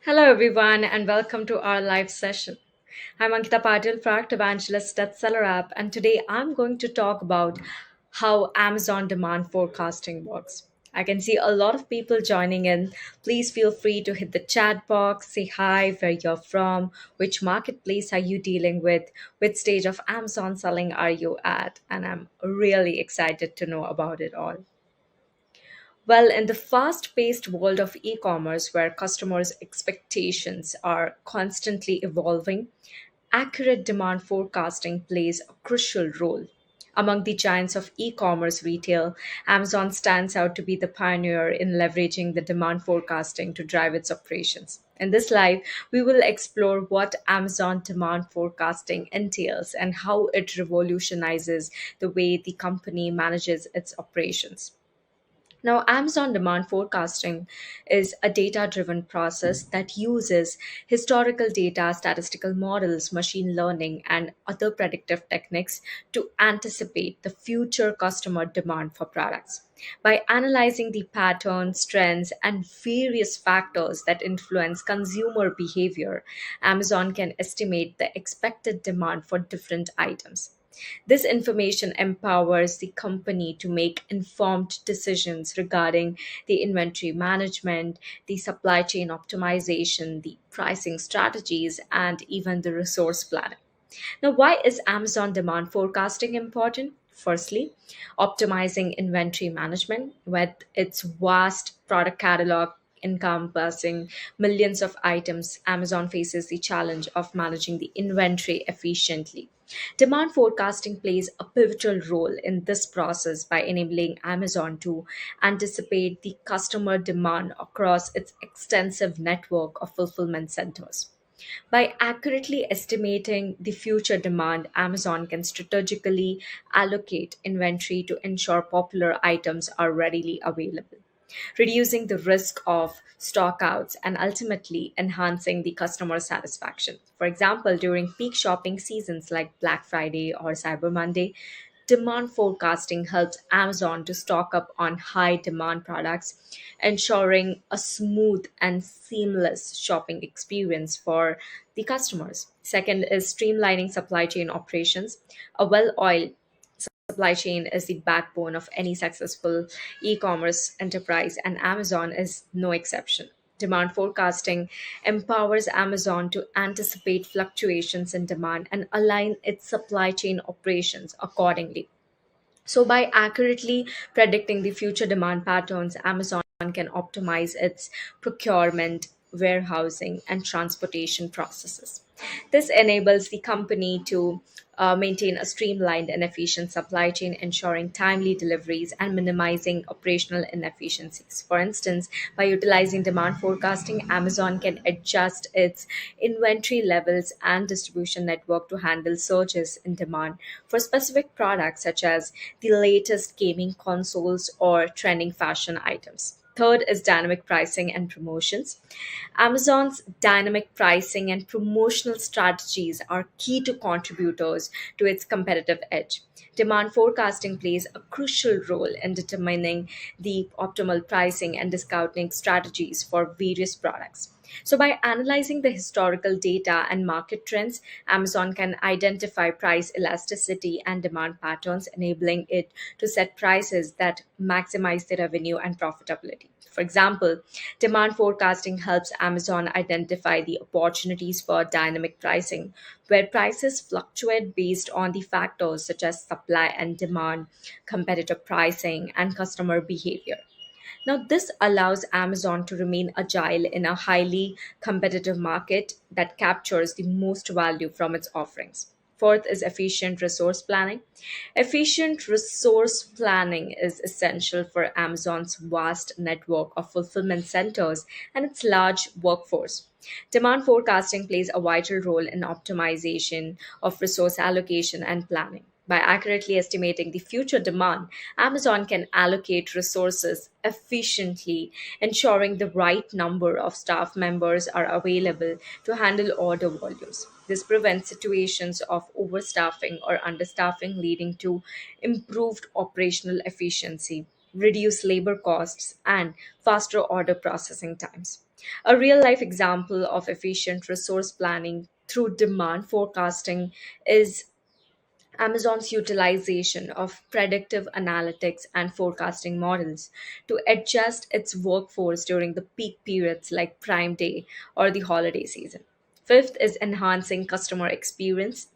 Hello, everyone, and welcome to our live session. I'm Ankita Patil, product evangelist at SellerApp, and today I'm going to talk about how Amazon demand forecasting works. I can see a lot of people joining in. Please feel free to hit the chat box, say hi, where you're from, which marketplace are you dealing with, which stage of Amazon selling are you at, and I'm really excited to know about it all. Well, in the fast paced world of e commerce, where customers' expectations are constantly evolving, accurate demand forecasting plays a crucial role. Among the giants of e commerce retail, Amazon stands out to be the pioneer in leveraging the demand forecasting to drive its operations. In this live, we will explore what Amazon demand forecasting entails and how it revolutionizes the way the company manages its operations. Now, Amazon demand forecasting is a data driven process that uses historical data, statistical models, machine learning, and other predictive techniques to anticipate the future customer demand for products. By analyzing the patterns, trends, and various factors that influence consumer behavior, Amazon can estimate the expected demand for different items. This information empowers the company to make informed decisions regarding the inventory management, the supply chain optimization, the pricing strategies, and even the resource planning. Now, why is Amazon demand forecasting important? Firstly, optimizing inventory management with its vast product catalog encompassing millions of items, Amazon faces the challenge of managing the inventory efficiently. Demand forecasting plays a pivotal role in this process by enabling Amazon to anticipate the customer demand across its extensive network of fulfillment centers. By accurately estimating the future demand, Amazon can strategically allocate inventory to ensure popular items are readily available, reducing the risk of stockouts and ultimately enhancing the customer satisfaction. For example, during peak shopping seasons like Black Friday or Cyber Monday, demand forecasting helps Amazon to stock up on high demand products, ensuring a smooth and seamless shopping experience for the customers. Second is streamlining supply chain operations. A well oiled supply chain is the backbone of any successful e commerce enterprise, and Amazon is no exception. Demand forecasting empowers Amazon to anticipate fluctuations in demand and align its supply chain operations accordingly. So, by accurately predicting the future demand patterns, Amazon can optimize its procurement, warehousing, and transportation processes. This enables the company to maintain a streamlined and efficient supply chain, ensuring timely deliveries and minimizing operational inefficiencies. For instance, by utilizing demand forecasting, Amazon can adjust its inventory levels and distribution network to handle surges in demand for specific products such as the latest gaming consoles or trending fashion items. Third is dynamic pricing and promotions. Amazon's dynamic pricing and promotional strategies are key to contributors to its competitive edge. Demand forecasting plays a crucial role in determining the optimal pricing and discounting strategies for various products. So, by analyzing the historical data and market trends, Amazon can identify price elasticity and demand patterns, enabling it to set prices that maximize the revenue and profitability. For example, demand forecasting helps Amazon identify the opportunities for dynamic pricing, where prices fluctuate based on the factors such as supply and demand, competitive pricing, and customer behavior. Now, this allows Amazon to remain agile in a highly competitive market that captures the most value from its offerings. Fourth is efficient resource planning. Efficient resource planning is essential for Amazon's vast network of fulfillment centers and its large workforce. Demand forecasting plays a vital role in optimization of resource allocation and planning. By accurately estimating the future demand, Amazon can allocate resources efficiently, ensuring the right number of staff members are available to handle order volumes. This prevents situations of overstaffing or understaffing, leading to improved operational efficiency. reduce labor costs, and faster order processing times. A real life example of efficient resource planning through demand forecasting is Amazon's utilization of predictive analytics and forecasting models to adjust its workforce during the peak periods like Prime Day or the holiday season. Fifth is enhancing customer experience.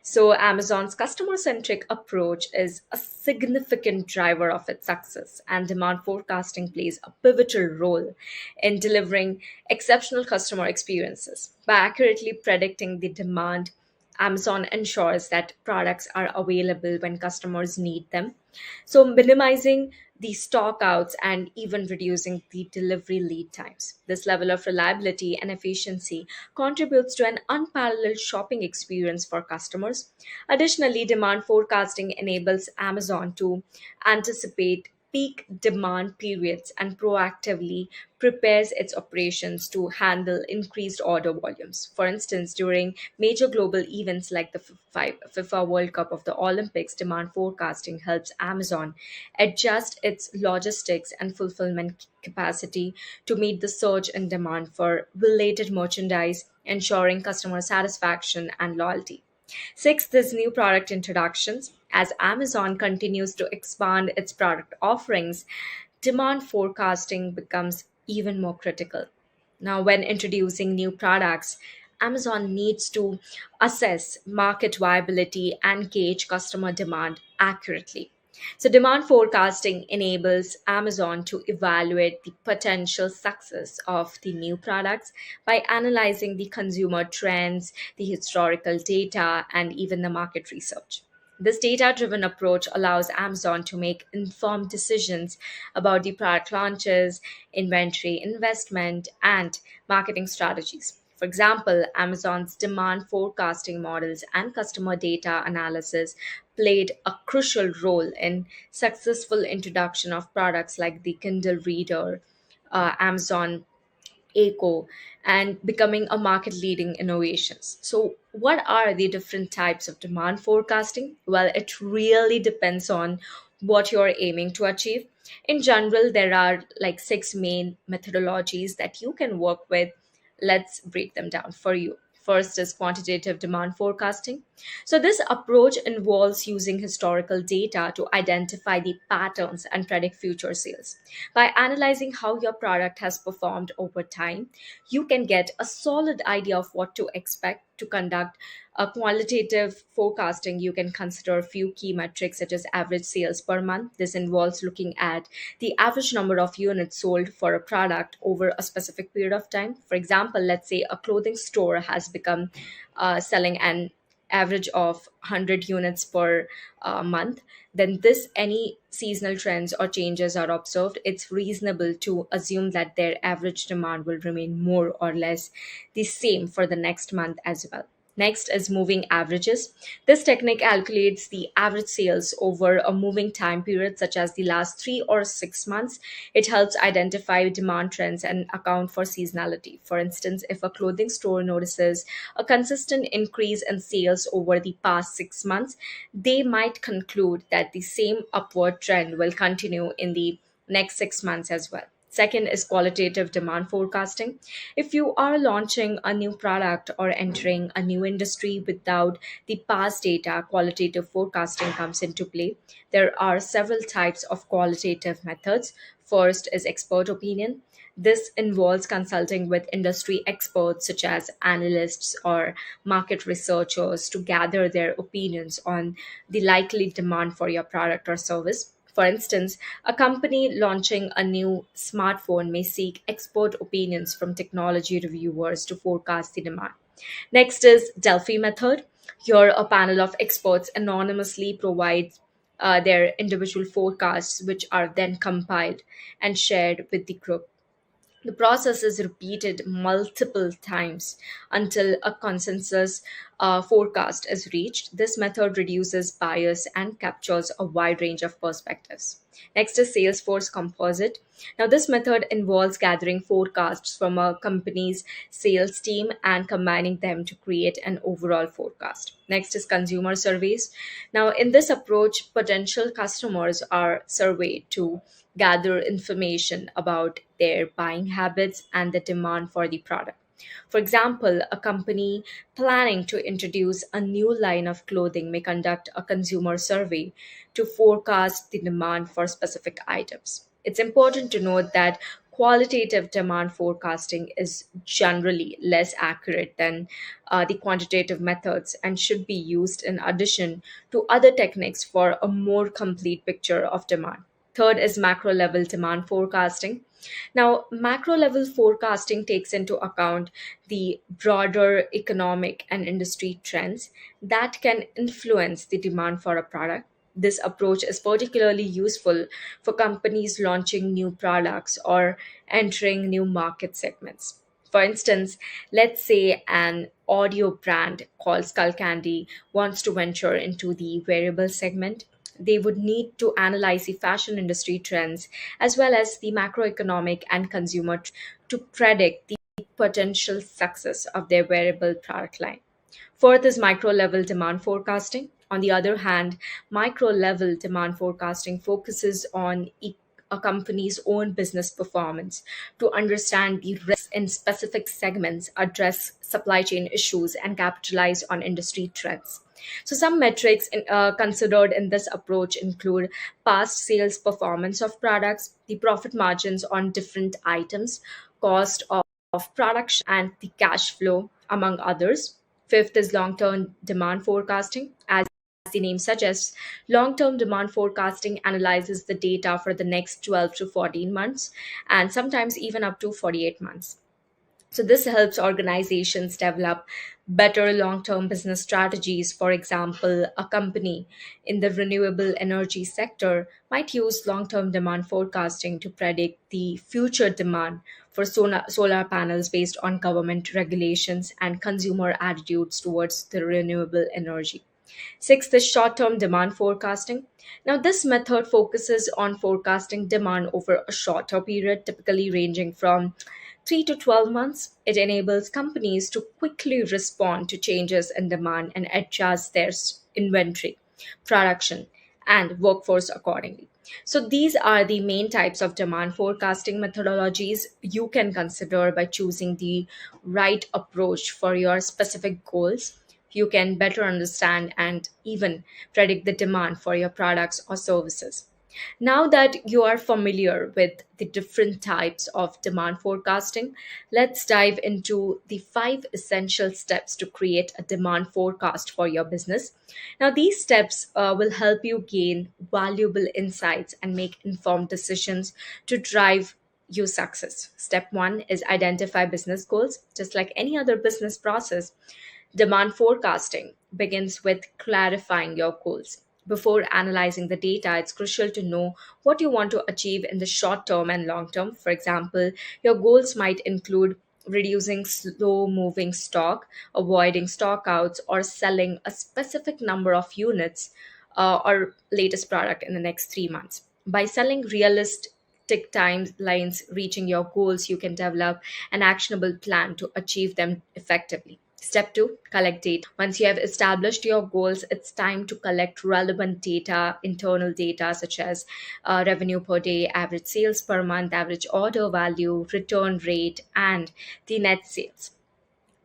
So, Amazon's customer centric approach is a significant driver of its success, and demand forecasting plays a pivotal role in delivering exceptional customer experiences. By accurately predicting the demand, Amazon ensures that products are available when customers need them. So, minimizing the stockouts and even reducing the delivery lead times. This level of reliability and efficiency contributes to an unparalleled shopping experience for customers. Additionally, demand forecasting enables Amazon to anticipate peak demand periods and proactively prepares its operations to handle increased order volumes. For instance, during major global events like the FIFA World Cup of the Olympics, demand forecasting helps Amazon adjust its logistics and fulfillment capacity to meet the surge in demand for related merchandise, ensuring customer satisfaction and loyalty. Sixth is new product introductions. As Amazon continues to expand its product offerings, demand forecasting becomes even more critical. Now, when introducing new products, Amazon needs to assess market viability and gauge customer demand accurately. So, demand forecasting enables Amazon to evaluate the potential success of the new products by analyzing the consumer trends, the historical data, and even the market research. This data driven approach allows Amazon to make informed decisions about the product launches, inventory investment, and marketing strategies. For example, Amazon's demand forecasting models and customer data analysis played a crucial role in successful introduction of products like the Kindle Reader, Amazon Echo, and becoming a market leading innovations. So, what are the different types of demand forecasting? Well, it really depends on what you're aiming to achieve. In general, there are like six main methodologies that you can work with. Let's break them down for you. First is quantitative demand forecasting. So, this approach involves using historical data to identify the patterns and predict future sales. By analyzing how your product has performed over time, you can get a solid idea of what to expect. To conduct a qualitative forecasting, you can consider a few key metrics such as average sales per month. This involves looking at the average number of units sold for a product over a specific period of time. For example, let's say a clothing store has become selling an average of 100 units per month, then this any seasonal trends or changes are observed, it's reasonable to assume that their average demand will remain more or less the same for the next month as well. Next is moving averages. This technique calculates the average sales over a moving time period, such as the last 3 or 6 months. It helps identify demand trends and account for seasonality. For instance, if a clothing store notices a consistent increase in sales over the past 6 months, they might conclude that the same upward trend will continue in the next 6 months as well. Second is qualitative demand forecasting. If you are launching a new product or entering a new industry without the past data, qualitative forecasting comes into play. There are several types of qualitative methods. First is expert opinion. This involves consulting with industry experts such as analysts or market researchers to gather their opinions on the likely demand for your product or service. For instance, a company launching a new smartphone may seek expert opinions from technology reviewers to forecast the demand. Next is Delphi method. Here, a panel of experts anonymously provides their individual forecasts, which are then compiled and shared with the group. The process is repeated multiple times until a consensus forecast is reached. This method reduces bias and captures a wide range of perspectives. Next is Salesforce Composite. Now, this method involves gathering forecasts from a company's sales team and combining them to create an overall forecast. Next is consumer surveys. Now, in this approach, potential customers are surveyed to gather information about their buying habits and the demand for the product. For example, a company planning to introduce a new line of clothing may conduct a consumer survey to forecast the demand for specific items. It's important to note that qualitative demand forecasting is generally less accurate than the quantitative methods and should be used in addition to other techniques for a more complete picture of demand. Third is macro level demand forecasting. Now, macro level forecasting takes into account the broader economic and industry trends that can influence the demand for a product. This approach is particularly useful for companies launching new products or entering new market segments. For instance, let's say an audio brand called Skull Candy wants to venture into the wearable segment. They would need to analyze the fashion industry trends as well as the macroeconomic and consumer to predict the potential success of their wearable product line. Fourth is micro level demand forecasting. On the other hand, micro level demand forecasting focuses on a company's own business performance to understand the risks in specific segments, address supply chain issues, and capitalize on industry trends. So, some metrics considered in this approach include past sales performance of products, the profit margins on different items, cost of production, and the cash flow, among others. Fifth is long term demand forecasting. As the name suggests, long term demand forecasting analyzes the data for the next 12 to 14 months and sometimes even up to 48 months. So, this helps organizations develop better long term business strategies. For example, a company in the renewable energy sector might use long term demand forecasting to predict the future demand for solar panels based on government regulations and consumer attitudes towards the renewable energy. Sixth is short term demand forecasting. Now, this method focuses on forecasting demand over a shorter period, typically ranging from 3 to 12 months. It enables companies to quickly respond to changes in demand and adjust their inventory, production, and workforce accordingly. So, these are the main types of demand forecasting methodologies you can consider by choosing the right approach for your specific goals. You can better understand and even predict the demand for your products or services. Now that you are familiar with the different types of demand forecasting, let's dive into the five essential steps to create a demand forecast for your business. Now, these steps will help you gain valuable insights and make informed decisions to drive your success. Step one is identify business goals. Just like any other business process, demand forecasting begins with clarifying your goals. Before analyzing the data, it's crucial to know what you want to achieve in the short term and long term. For example, your goals might include reducing slow moving stock, avoiding stockouts, or selling a specific number of units or latest product in the next 3 months. By selling realistic timelines, reaching your goals, you can develop an actionable plan to achieve them effectively. Step two, collect data. Once you have established your goals, it's time to collect relevant data, internal data such as revenue per day, average sales per month, average order value, return rate, and the net sales.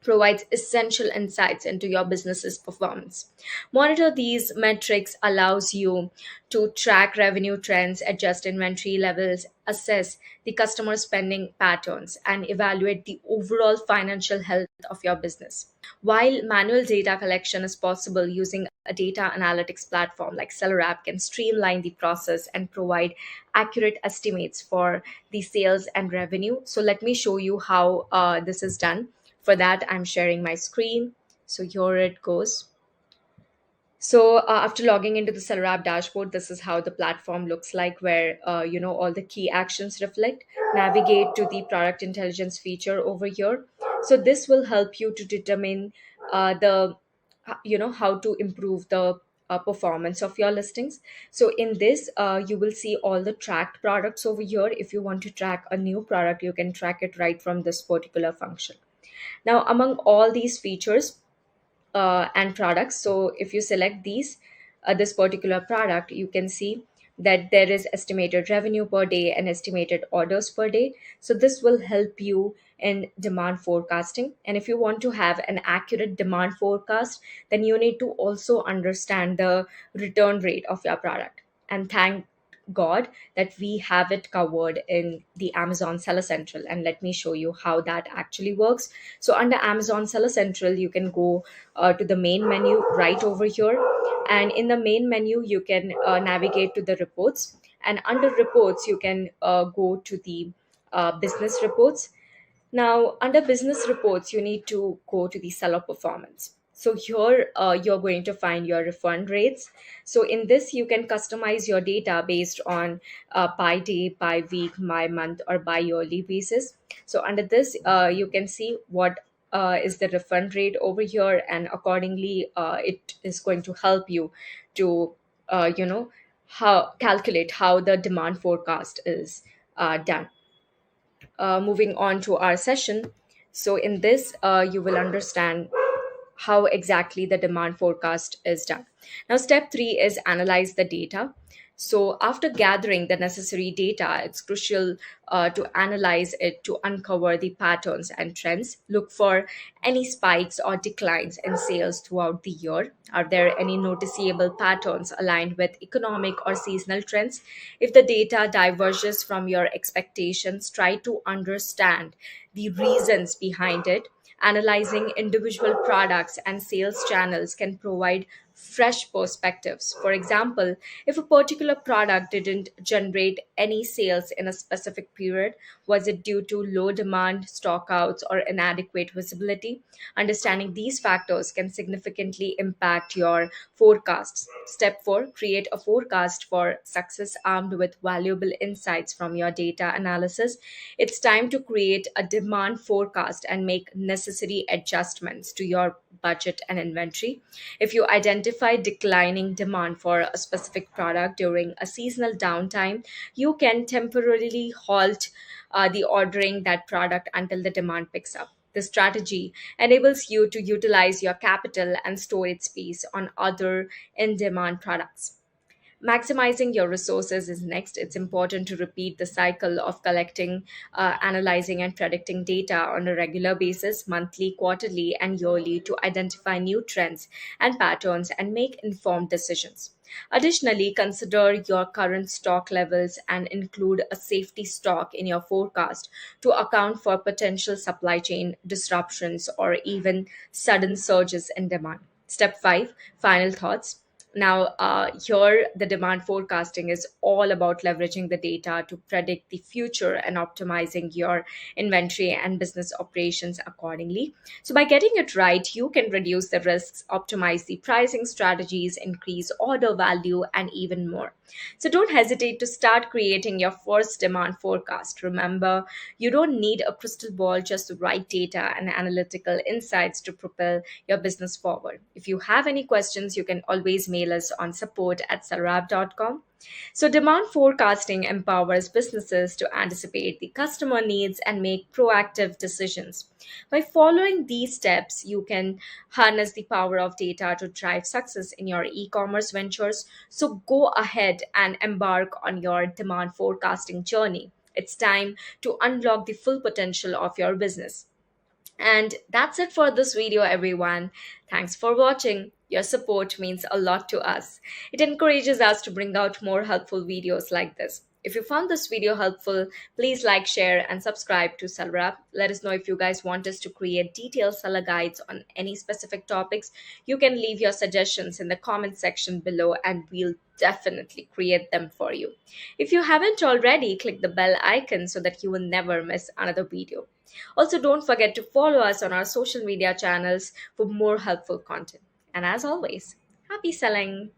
Provides essential insights into your business's performance. Monitor these metrics allows you to track revenue trends, adjust inventory levels, assess the customer spending patterns, and evaluate the overall financial health of your business. While manual data collection is possible using a data analytics platform like SellerApp can streamline the process and provide accurate estimates for the sales and revenue. So let me show you how this is done. For that, I'm sharing my screen. So here it goes. So after logging into the Seller app dashboard, this is how the platform looks like, where all the key actions reflect. Navigate to the product intelligence feature over here. So this will help you to determine the how to improve the performance of your listings. So in this, you will see all the tracked products over here. If you want to track a new product, you can track it right from this particular function. Now, among all these features, and products. So if you select this particular product, you can see that there is estimated revenue per day and estimated orders per day. So this will help you in demand forecasting. And if you want to have an accurate demand forecast, then you need to also understand the return rate of your product. And thank God that we have it covered in the Amazon Seller Central. And let me show you how that actually works. So under Amazon Seller Central, you can go to the main menu right over here. And in the main menu, you can navigate to the reports. And under reports, you can go to the business reports. Now, under business reports, you need to go to the seller performance. So here you're going to find your refund rates. So in this, you can customize your data based on by day, by week, by month, or by yearly basis. So under this, you can see what is the refund rate over here, and accordingly, it is going to help you to how calculate how the demand forecast is done. Moving on to our session. So, in this, you will understand how exactly the demand forecast is done. Now, step three is analyze the data. So, after gathering the necessary data, it's crucial to analyze it to uncover the patterns and trends. Look for any spikes or declines in sales throughout the year. Are there any noticeable patterns aligned with economic or seasonal trends? If the data diverges from your expectations, try to understand the reasons behind it. Analyzing individual products and sales channels can provide fresh perspectives. For example, if a particular product didn't generate any sales in a specific period, was it due to low demand, stockouts, or inadequate visibility? Understanding these factors can significantly impact your forecasts. Step 4, create a forecast for success armed with valuable insights from your data analysis. It's time to create a demand forecast and make necessary adjustments to your budget and inventory. If you identify declining demand for a specific product during a seasonal downtime, you can temporarily halt the ordering that product until the demand picks up. This strategy enables you to utilize your capital and storage space on other in demand products. Maximizing your resources is next. It's important to repeat the cycle of collecting, analyzing, and predicting data on a regular basis, monthly, quarterly, and yearly, to identify new trends and patterns and make informed decisions. Additionally, consider your current stock levels and include a safety stock in your forecast to account for potential supply chain disruptions or even sudden surges in demand. Step 5, final thoughts. Now, here the demand forecasting is all about leveraging the data to predict the future and optimizing your inventory and business operations accordingly. So, by getting it right, you can reduce the risks, optimize the pricing strategies, increase order value, and even more. So, don't hesitate to start creating your first demand forecast. Remember, you don't need a crystal ball, just the right data and analytical insights to propel your business forward. If you have any questions, you can always mail us on support@sellerapp.com. So, demand forecasting empowers businesses to anticipate the customer needs and make proactive decisions. By following these steps, you can harness the power of data to drive success in your e commerce ventures. So, go ahead and embark on your demand forecasting journey. It's time to unlock the full potential of your business. And that's it for this video, everyone. Thanks for watching. Your support means a lot to us. It encourages us to bring out more helpful videos like this. If you found this video helpful, please like, share, and subscribe to SellerApp. Let us know if you guys want us to create detailed seller guides on any specific topics. You can leave your suggestions in the comment section below, and we'll definitely create them for you. If you haven't already, click the bell icon so that you will never miss another video. Also, don't forget to follow us on our social media channels for more helpful content. And as always, Happy selling!